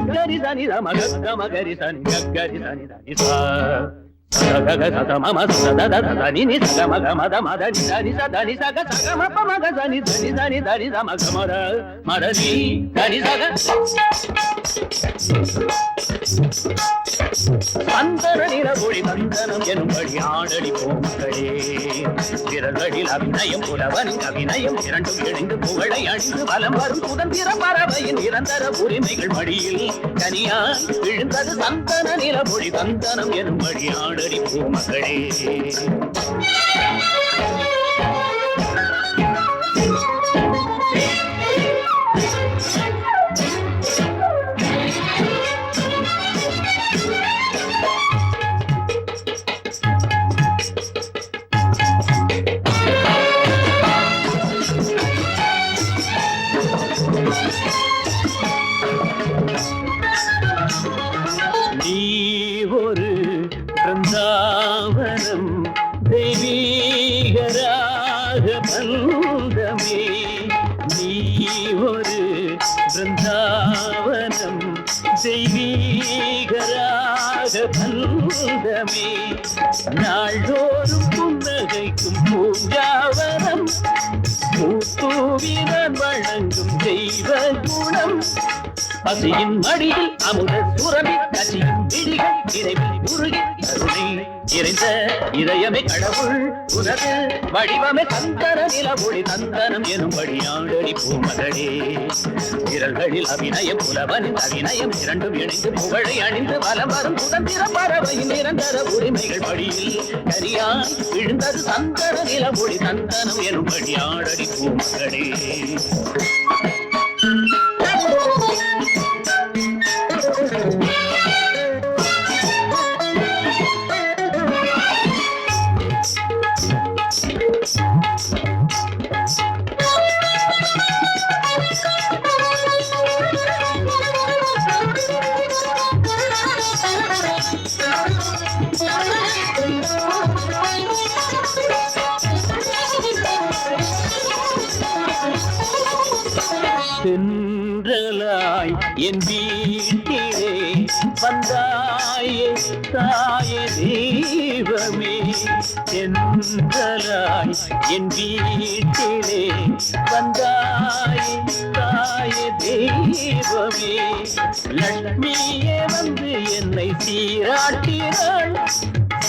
Gari sani da ma gari sani da sa ga ga sa ma ma sa da da da ni ni sa ma ga ma da ma da ni sa ga sa ma pa ma ga sani da ni da ma ga ma da ni da ni sa ga அந்தர நிலவொளி வந்தனம் எனும்படி ஆடடி போமகளே விரல்களில் அபிநயம் புலவனின் அபிநயம் இரண்டும் இணைந்து புகழை அணிந்து வலம் வரும் சுதந்திர பறவையின் நிரந்தர உரிமைகள் மடியில் கனியாய் விழுந்தது சந்தன நிலவொளி வந்தனம் எனும்படி ஆடடி போமகளே பிருந்தாவனம் தெய்வீகராக பந்தமே நீ ஒரு பிருந்தாவனம் தெய்வீகராக பந்தமே நாள்தோறும் புன்னகைக்கும் பூஞ்சாவனம் பூத்தூவினர் வழங்கும் தெய்வ குணம் பசியின் மடியில் அமுத சுரமி கசியும் விழிகள் இறைவில் உருகி கருணை இறைந்த இதயமே கடவுள் உனது வடிவமே சந்தன நிலவொளி சந்தனம் எனும்படி ஆடடி பூமகளே விரல்களில் அபிநயம் புலவனின் அபிநயம் இரண்டும் இணைந்து புகழை அணிந்து வலம் வரும் சுதந்திர பறவையின் நிரந்தர உரிமைகள் படியில் கரியாய் விழுந்தது சந்தன நிலவொளி சந்தனம் எனும்படி ஆடடி பூமகளே சென்றலாய் என் வீட்டிலே வந்தாயே தாயே தெய்வமே சென்றலாய் என் வீட்டிலே வந்தாயே தாயே தெய்வமே லட்சுமியே வந்து என்னை சீராட்டினாள்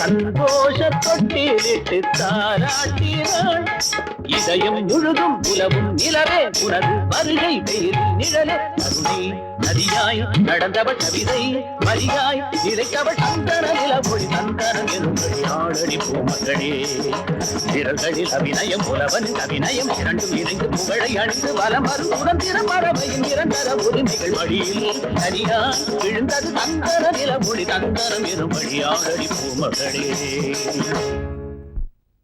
சந்தோஷ தொட்டிலிட்டு தாராட்டினாள் இதயம் முழுதும் உலவும் நிலவே உனது வருகை வெயிலில் நிழலே அருணை நதியாய் நடந்தவள் கவிதை மரியாய் நிலைத்தவள் சந்தன நிலவொளி சந்தனம் எனும்படி ஆடடி பூமகளே விரல்களில் அபிநயம் புலவனின் அபிநயம் இரண்டும் இணைந்து புகழை அணிந்து வலம் வரும் சுதந்திர பறவையின் நிரந்தர உரிமைகள் வழியில் தனியாய் விழுந்தது சந்தன நிலவொளி சந்தனம் எனும்படி ஆடடி பூமகளே